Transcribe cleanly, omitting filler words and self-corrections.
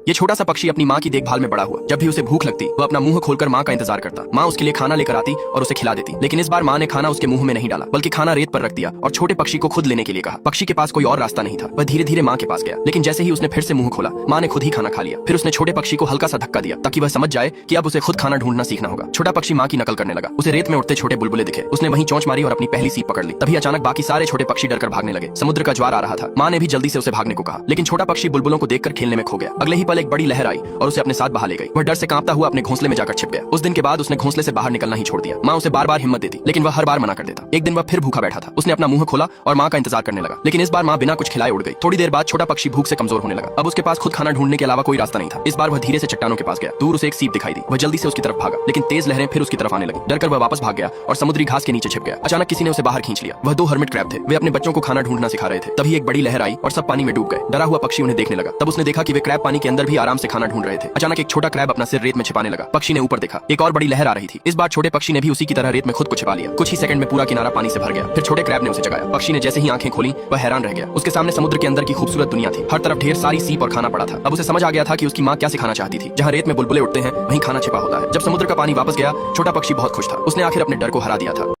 ये छोटा सा पक्षी अपनी माँ की देखभाल में बड़ा हुआ। जब भी उसे भूख लगती वह अपना मुंह खोलकर माँ का इंतजार करता। माँ उसके लिए खाना लेकर आती और उसे खिला देती। लेकिन इस बार माँ ने खाना उसके मुंह में नहीं डाला, बल्कि खाना रेत पर रख दिया और छोटे पक्षी को खुद लेने के लिए कहा। पक्षी के पास कोई और रास्ता नहीं था। वह धीरे धीरे माँ के पास गया, लेकिन जैसे ही उसने फिर से मुंह खोला, माँ ने खुद ही खाना खा लिया। फिर उसने छोटे पक्षी को हल्का सा धक्का दिया ताकि वह समझ जाए कि अब उसे खुद खाना ढूंढना सीखना होगा। छोटा पक्षी माँ की नकल करने लगा। उसे रेत में उठते छोटे बुलबुले दिखे। उसने वहीं चोंच मारी और अपनी पहली सीप पकड़ ली। तभी अचानक बाकी सारे छोटे पक्षी डरकर भागने लगे। समुद्र का ज्वार आ रहा था। माँ ने भी जल्दी से उसे भागने को कहा, लेकिन छोटा पक्षी बुलबुलों को देखकर खेलने में खो गया। अगले ही पल एक बड़ी लहर आई और उसे अपने साथ बहा ले गई। वह डर से कांपता हुआ अपने घोंसले में जाकर छिप गया। उस दिन के बाद उसने घोंसले से बाहर निकलना ही छोड़ दिया। माँ उसे बार बार हिम्मत देती, लेकिन वह हर बार मना कर देता। एक दिन वह फिर भूखा बैठा था। उसने अपना मुंह खोला और माँ का इंतजार करने लगा, लेकिन इस बार माँ बिना कुछ खिलाए उड़ गई। थोड़ी देर बाद छोटा पक्षी भूख से कमजोर होने लगा। अब उसके पास खुद खाना ढूंढने के अलावा कोई रास्ता नहीं था। इस बार वह धीरे से चट्टानों के पास गया। दूर उसे एक सीप दिखाई दी। वह जल्दी से उसकी तरफ भागा, लेकिन तेज लहरें फिर उसकी तरफ आने लगी। डरकर वह वापस भाग गया और समुद्री घास के नीचे छिप गया। अचानक किसी ने उसे बाहर खींच लिया। वह दो हर्मिट क्रैब थे। वे अपने बच्चों को खाना ढूंढना सिखा रहे थे। तभी एक बड़ी लहर आई और सब पानी में डूब गए। डरा हुआ पक्षी उन्हें देखने लगा। तब उसने देखा कि वे क्रैब पानी के अंदर भी आराम से खाना ढूंढ रहे थे। अचानक एक छोटा क्रैब अपना सिर रेत में छिपाने लगा। पक्षी ने ऊपर देखा, एक और बड़ी लहर आ रही थी। इस बार छोटे पक्षी ने भी उसी की तरह रेत में खुद को छिपा लिया। कुछ ही सेकंड में पूरा किनारा पानी से भर गया। फिर छोटे क्रैब ने उसे जगाया। पक्षी ने जैसे ही आंखें खोली, वह हैरान रह गया। उसके सामने समुद्र के अंदर की खूबसूरत दुनिया थी। हर तरफ ढेर सारी सीप और खाना पड़ा था। अब उसे समझ आ गया था कि उसकी माँ क्या सिखाना चाहती थी। जहाँ रेत में बुलबुले उठते हैं, वहीं खाना छिपा होता है। जब समुद्र का पानी वापस गया, छोटा पक्षी बहुत खुश था। उसने आखिर अपने डर को हरा दिया था।